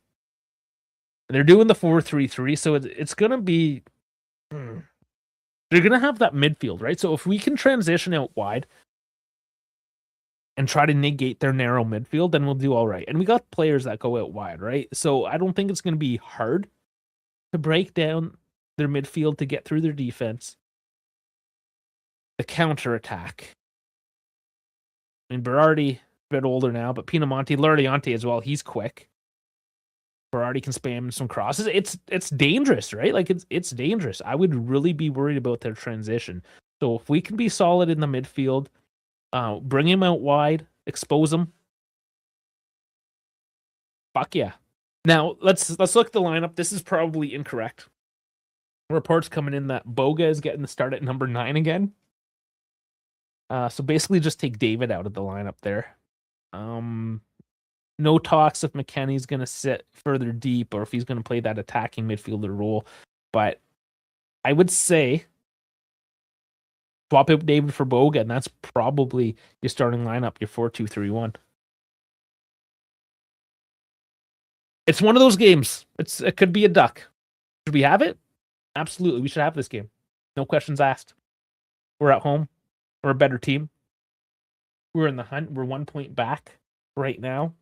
Speaker 1: They're doing the 4-3-3, so it's going to be... They're they're going to have that midfield, right? So if we can transition out wide and try to negate their narrow midfield, then we'll do all right. And we got players that go out wide, right? So I don't think it's going to be hard to break down their midfield to get through their defense. The counterattack. I mean, Berardi, a bit older now, but Pinamonti, Luriante as well. He's quick. Berardi can spam some crosses. It's dangerous, right? Like it's dangerous. I would really be worried about their transition. So if we can be solid in the midfield, bring him out wide, expose him. Fuck yeah. Now let's look at the lineup. This is probably incorrect. Reports coming in that Boga is getting the start at number 9 again. So basically just take David out of the lineup there. No talks if McKennie's going to sit further deep or if he's going to play that attacking midfielder role. But I would say swap out David for Boga, and that's probably your starting lineup, your 4-2-3-1. It's one of those games. It could be a duck. Should we have it? Absolutely. We should have this game. No questions asked. We're at home. We're a better team. We're in the hunt. We're 1 point back right now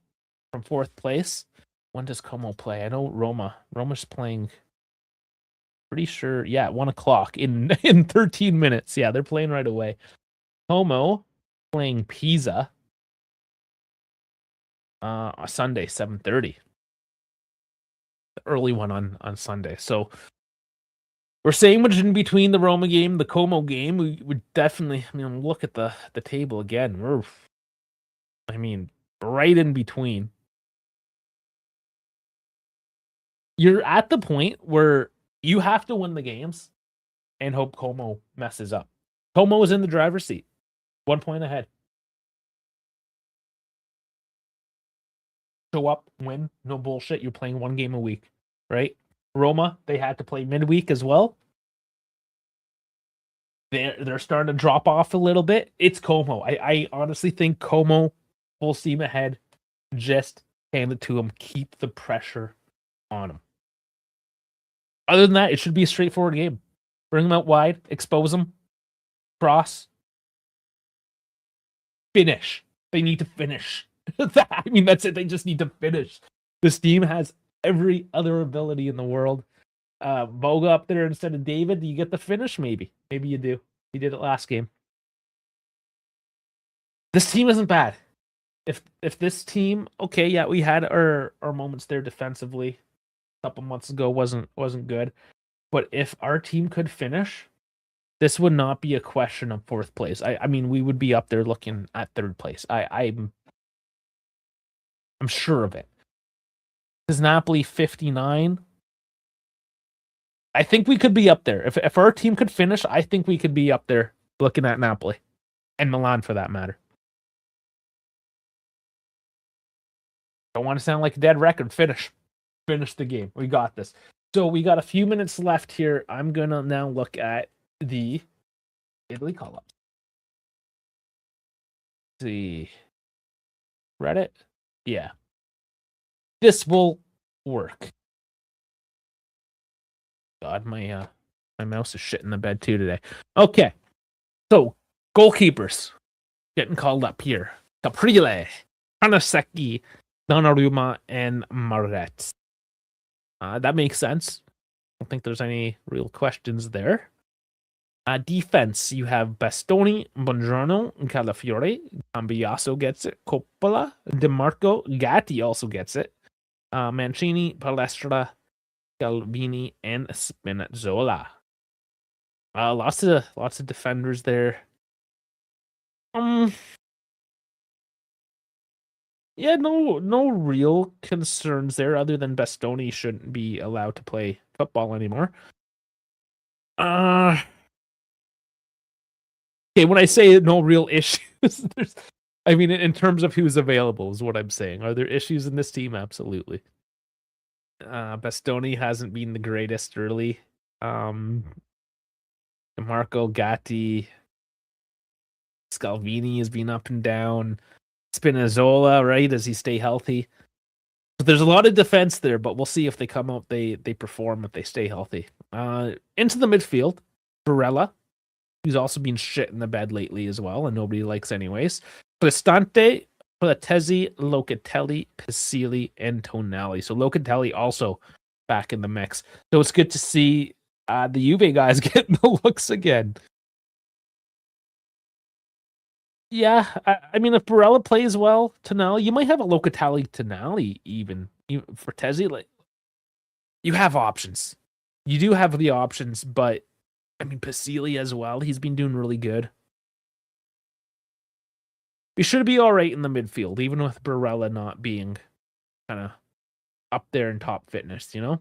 Speaker 1: from 4th place. When does Como play? I know Roma's playing, pretty sure, 1 o'clock in 13 minutes. Yeah, they're playing right away. Como playing Pisa on Sunday, 7:30. The early one on Sunday. So we're sandwiched in between the Roma game, the Como game. We would definitely, look at the table again. We're, right in between. You're at the point where you have to win the games and hope Como messes up. Como is in the driver's seat, 1 point ahead. Show up, win, no bullshit. You're playing 1 game a week, right? Roma, they had to play midweek as well. They're starting to drop off a little bit. It's Como. I honestly think Como, full steam ahead. Just hand it to him. Keep the pressure on him. Other than that, it should be a straightforward game. Bring him out wide, expose him, cross, finish. They need to finish. That's it. They just need to finish. This team has every other ability in the world. Boga up there instead of David. Do you get the finish? Maybe you do. He did it last game. This team isn't bad. If this team, okay, yeah, we had our moments there defensively a couple months ago, wasn't good. But if our team could finish, this would not be a question of 4th place. We would be up there looking at 3rd place. I'm sure of it. Is Napoli 59? I think we could be up there. If our team could finish, I think we could be up there looking at Napoli and Milan for that matter. Don't want to sound like a dead record. Finish the game. We got this. So we got a few minutes left here. I'm going to now look at the Italy call-up. See. Reddit? Yeah. This will work. God, my mouse is shit in the bed too today. Okay. So, goalkeepers getting called up here. Caprile, Hanaseki, Donnarumma, and Maret. That makes sense. I don't think there's any real questions there. Defense, you have Bastoni, Buongiorno, Calafiore, Cambiaso gets it, Coppola, DeMarco, Gatti also gets it, Mancini, Palestra, Calvini, and Spinazzola. Lots of defenders there. Yeah, no real concerns there other than Bastoni shouldn't be allowed to play football anymore. Okay, when I say no real issues, in terms of who's available is what I'm saying. Are there issues in this team? Absolutely. Bastoni hasn't been the greatest early. Marco Gatti, Scalvini has been up and down. Spinazzola, right? Does he stay healthy? But there's a lot of defense there, but we'll see if they come out, they perform, if they stay healthy. Into the midfield, Barella, who's also been shit in the bed lately as well, and nobody likes anyways. Cristante, Platesi, Locatelli, Pasili, and Tonali. So Locatelli also back in the mix. So it's good to see the Juve guys getting the looks again. Yeah, I mean, if Barella plays well, Tonali, you might have a Locatelli Tonali even for Tezzi. Like, you have options. You do have the options, but I mean, Pasili as well. He's been doing really good. We should be all right in the midfield, even with Barella not being kind of up there in top fitness, you know?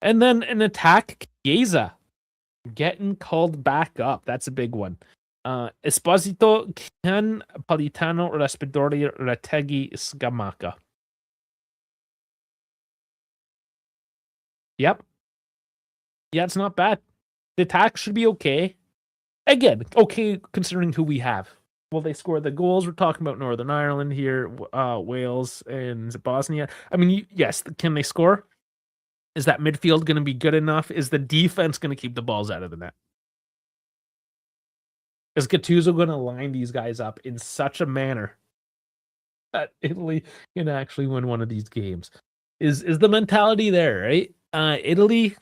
Speaker 1: And then an attack, Chiesa getting called back up. That's a big one. Esposito, Ken, Politano, Raspadori, Retegui, Scamacca. Yep. Yeah, it's not bad. The attack should be okay. Again, okay considering who we have. Will they score the goals? We're talking about Northern Ireland here, Wales, and Bosnia. I mean, yes, can they score? Is that midfield going to be good enough? Is the defense going to keep the balls out of the net? Is Gattuso going to line these guys up in such a manner that Italy can actually win one of these games? Is the mentality there, right? Italy,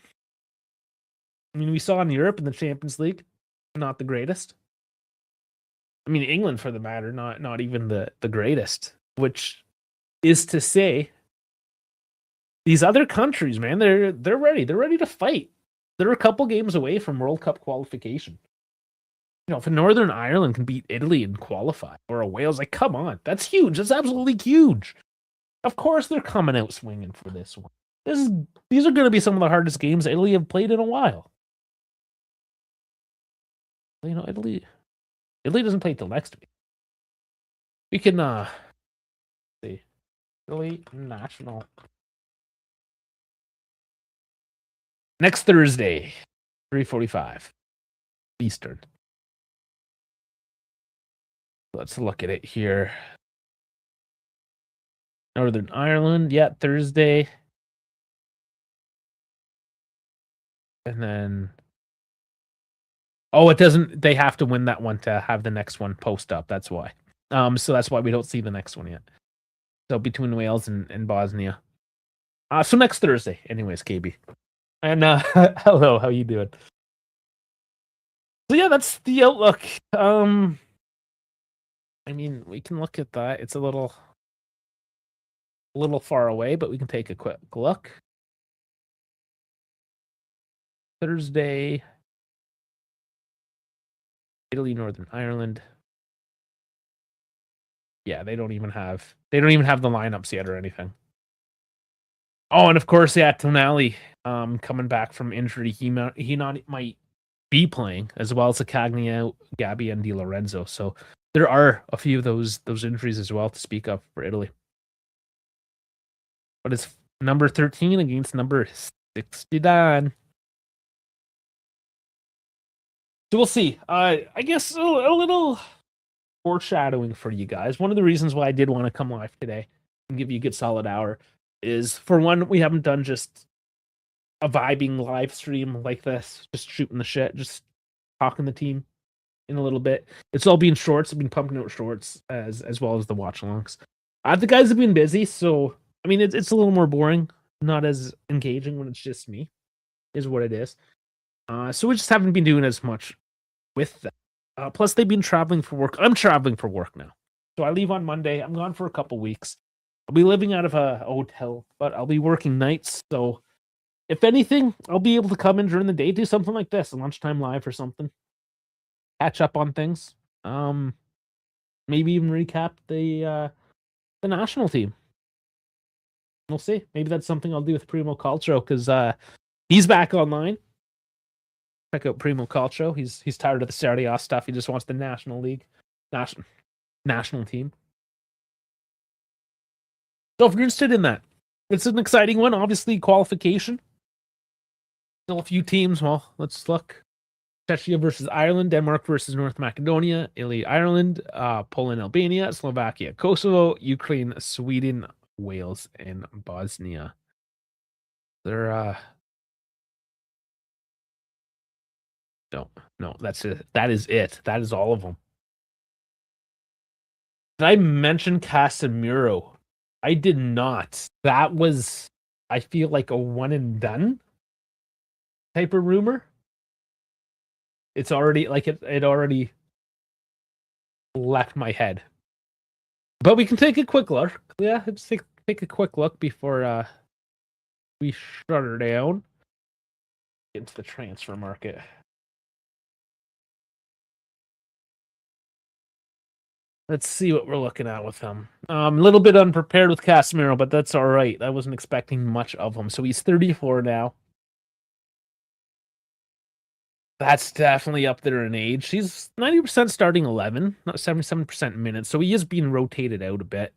Speaker 1: I mean, we saw in Europe in the Champions League, not the greatest. I mean, England, for the matter, not even the greatest. Which is to say, these other countries, man, they're ready. They're ready to fight. They're a couple games away from World Cup qualification. You know, if Northern Ireland can beat Italy and qualify, or a Wales, like, come on, that's huge. That's absolutely huge. Of course, they're coming out swinging for this one. These are going to be some of the hardest games Italy have played in a while. You know, Italy doesn't play till next week. We can see Italy national next Thursday, 3:45 Eastern. Let's look at it here. Northern Ireland, yeah, Thursday. And then it doesn't, they have to win that one to have the next one post up. That's why. So that's why we don't see the next one yet. So between Wales and Bosnia. So next Thursday, anyways, KB. And hello, how you doing? So yeah, that's the outlook. I mean, we can look at that. It's a little far away, but we can take a quick look. Thursday, Italy, Northern Ireland. Yeah, they don't even have the lineups yet or anything. Oh, and of course, yeah, Tonali coming back from injury. He might be playing, as well as Cagna, Gabby, and Di Lorenzo. So there are a few of those injuries as well to speak of for Italy. But it's number 13 against number 69. So we'll see. I guess a little foreshadowing for you guys. One of the reasons why I did want to come live today and give you a good solid hour is, for one, we haven't done just a vibing live stream like this, just shooting the shit, just talking the team in a little bit. It's all been shorts. I've been pumping out shorts as well as the watch alongs. The guys have been busy, so I mean it's a little more boring, not as engaging when it's just me, is what it is. So we just haven't been doing as much with them. Plus, they've been traveling for work. I'm traveling for work now, so I leave on Monday. I'm gone for a couple weeks. I'll be living out of a hotel, but I'll be working nights. So, if anything, I'll be able to come in during the day, do something like this, a lunchtime live or something, catch up on things. Maybe even recap the national team. We'll see. Maybe that's something I'll do with Primo Calcio, because he's back online. Check out Primo Calcio. He's tired of the Serie A stuff. He just wants the National League, national team. So if you're interested in that, it's an exciting one. Obviously, qualification. Still a few teams. Well, let's look. Czechia versus Ireland, Denmark versus North Macedonia, Italy, Ireland, Poland, Albania, Slovakia, Kosovo, Ukraine, Sweden, Wales, and Bosnia. They're No, that's it. That is it. That is all of them. Did I mention Casemiro? I did not. That was, I feel like, a one and done type of rumor. It's already like it already left my head. But we can take a quick look. Yeah, let's take a quick look before we shut her down. Get into the transfer market. Let's see what we're looking at with him. A little bit unprepared with Casemiro, but that's all right. I wasn't expecting much of him. So he's 34 now. That's definitely up there in age. He's 90% starting 11, not 77% minutes. So he is being rotated out a bit.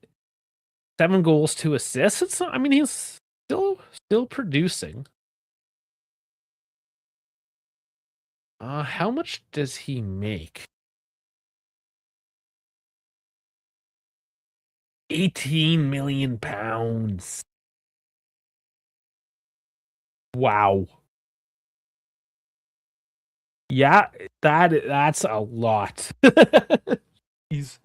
Speaker 1: 7 goals, 2 assists. It's not, I mean, he's still producing. How much does he make? 18 million pounds. Wow. Yeah, that's a lot. Jesus.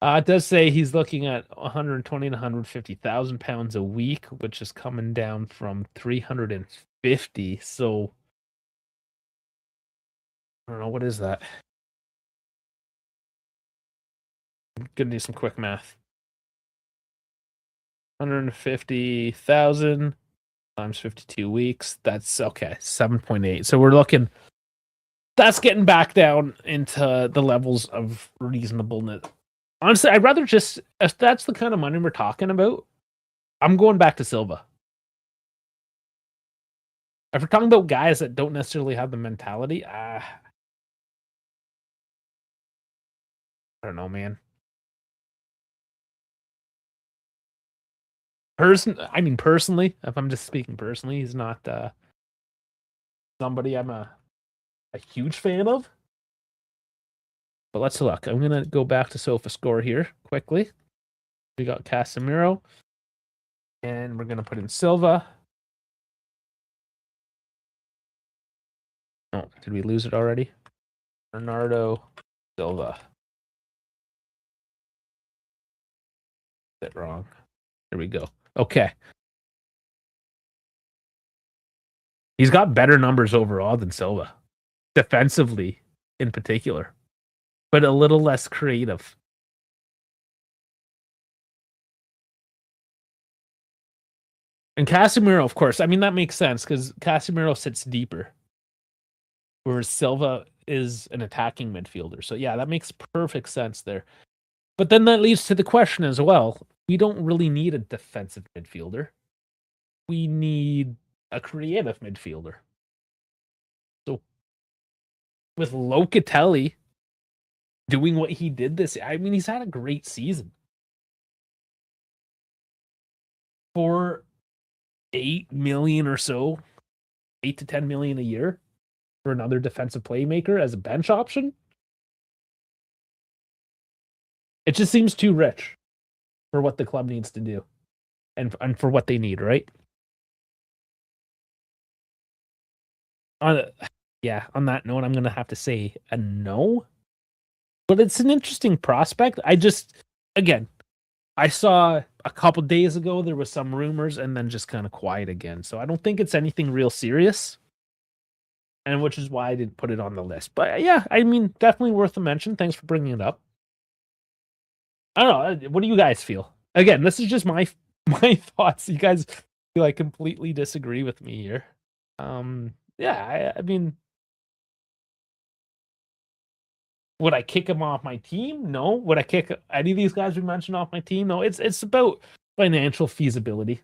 Speaker 1: It does say he's looking at 120 to 150,000 pounds a week, which is coming down from 350. So I don't know, what is that? I'm gonna do some quick math. 150,000 times 52 weeks. That's okay, 7.8. So we're looking. That's getting back down into the levels of reasonableness. Honestly, I'd rather just, if that's the kind of money we're talking about, I'm going back to Silva. If we're talking about guys that don't necessarily have the mentality, I don't know, man. Personally, if I'm just speaking personally, he's not somebody I'm a huge fan of. But let's look. I'm gonna go back to SofaScore here quickly. We got Casemiro, and we're gonna put in Silva. Oh, did we lose it already? Bernardo Silva. Bit wrong. There we go. Okay. He's got better numbers overall than Silva, defensively in particular, but a little less creative. And Casemiro, of course, I mean, that makes sense because Casemiro sits deeper, whereas Silva is an attacking midfielder. So, yeah, that makes perfect sense there. But then that leads to the question as well. We don't really need a defensive midfielder. We need a creative midfielder. So, with Locatelli doing what he did I mean, he's had a great season. For 8 million or so, 8 to 10 million a year for another defensive playmaker as a bench option, it just seems too rich for what the club needs to do and for what they need, right? On that note, I'm going to have to say a no. But it's an interesting prospect. Again, I saw a couple days ago there was some rumors and then just kind of quiet again. So I don't think it's anything real serious. And which is why I didn't put it on the list. But yeah, I mean, definitely worth a mention. Thanks for bringing it up. I don't know. What do you guys feel? Again, this is just my thoughts. You guys completely disagree with me here. Yeah, I mean, would I kick him off my team? No. Would I kick any of these guys we mentioned off my team? No. It's about financial feasibility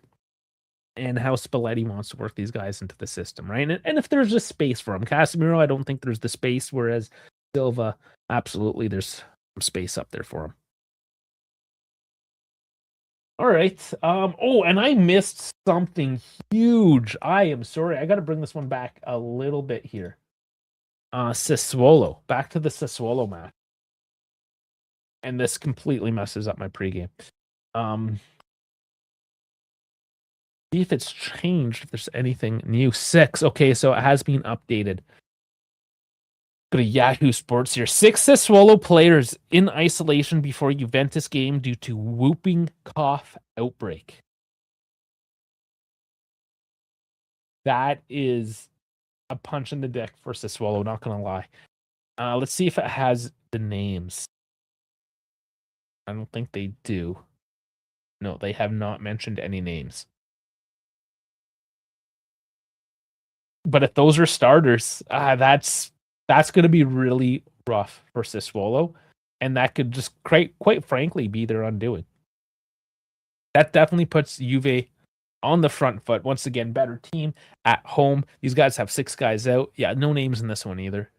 Speaker 1: and how Spalletti wants to work these guys into the system, right? And if there's just space for him. Casemiro, I don't think there's the space, whereas Silva, absolutely, there's some space up there for him. All right. And I missed something huge. I am sorry. I got to bring this one back a little bit here. Sassuolo. Back to the Sassuolo match. And this completely messes up my pregame. See if it's changed, if there's anything new. 6. Okay, so it has been updated. Go to Yahoo Sports here. 6 Sassuolo players in isolation before Juventus game due to whooping cough outbreak. That is a punch in the dick for Sassuolo, not going to lie. Let's see if it has the names. I don't think they do. No, they have not mentioned any names. But if those are starters, that's going to be really rough for Sassuolo, and that could just quite frankly be their undoing. That definitely puts Juve on the front foot. Once again, better team at home. These guys have 6 guys out. Yeah, no names in this one either.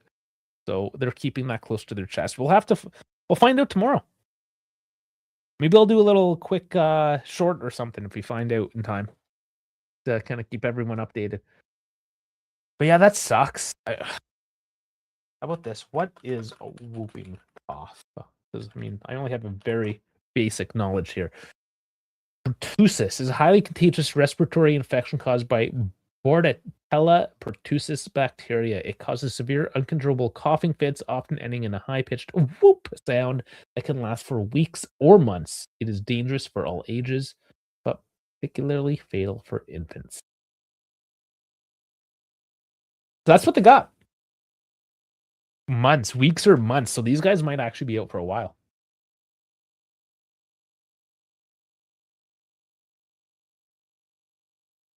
Speaker 1: So they're keeping that close to their chest. We'll find out tomorrow. Maybe I'll do a little quick short or something if we find out in time to kind of keep everyone updated. But yeah, that sucks. How about this? What is a whooping cough? Because I only have a very basic knowledge here. Pertussis is a highly contagious respiratory infection caused by Bordetella pertussis bacteria. It causes severe, uncontrollable coughing fits, often ending in a high-pitched whoop sound that can last for weeks or months. It is dangerous for all ages, but particularly fatal for infants. So that's what they got. Months, weeks or months. So these guys might actually be out for a while.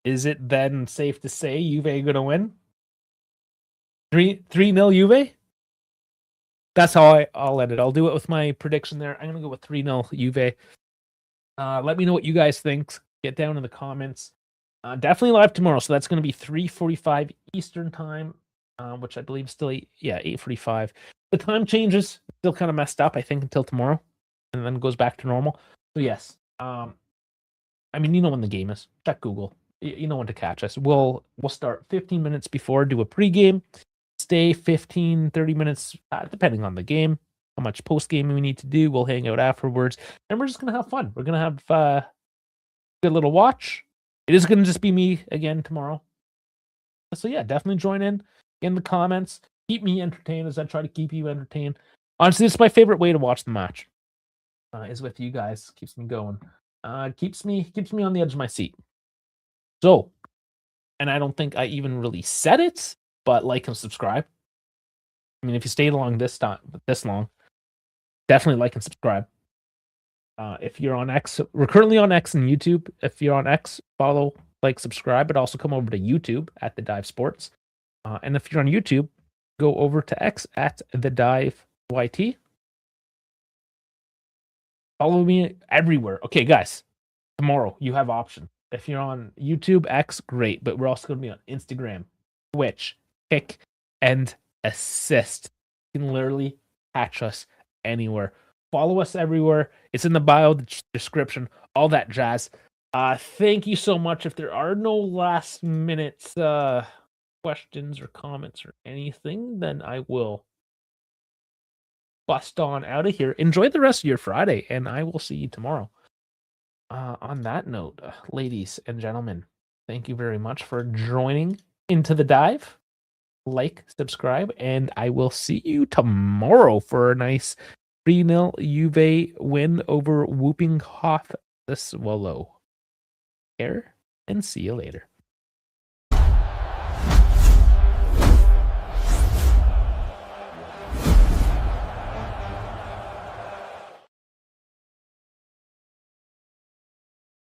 Speaker 1: Is it then safe to say Juve going to win? 3-0 Juve? That's how I'll end it. I'll do it with my prediction there. I'm going to go with 3-0 Juve. Let me know what you guys think. Get down in the comments. Definitely live tomorrow. So that's going to be 3:45 Eastern time, which I believe is still 8:45. The time changes. Still kind of messed up, I think, until tomorrow. And then goes back to normal. So yes. You know when the game is. Check Google. You know when to catch us. We'll start 15 minutes before, do a pregame, stay 15, 30 minutes, depending on the game, how much post-game we need to do. We'll hang out afterwards, and we're just going to have fun. We're going to have a good little watch. It is going to just be me again tomorrow. So yeah, definitely join in the comments. Keep me entertained as I try to keep you entertained. Honestly, it's my favorite way to watch the match. Is with you guys. Keeps me going. Keeps me on the edge of my seat. So, and I don't think I even really said it, but like and subscribe. If you stayed along this long, definitely like and subscribe. If you're on X, we're currently on X and YouTube. If you're on X, follow, like, subscribe, but also come over to YouTube at The Dive Sports. And if you're on YouTube, go over to X at The Dive YT. Follow me everywhere. Okay, guys, tomorrow you have options. If you're on YouTube, X, great. But we're also going to be on Instagram, Twitch, Kick, and Assist. You can literally catch us anywhere. Follow us everywhere. It's in the bio, the description, all that jazz. Thank you so much. If there are no last minute questions or comments or anything, then I will bust on out of here. Enjoy the rest of your Friday, and I will see you tomorrow. On that note, ladies and gentlemen, thank you very much for joining into the dive. Like, subscribe, and I will see you tomorrow for a nice 3-0 Juve win over whooping cough Sassuolo. Care and see you later.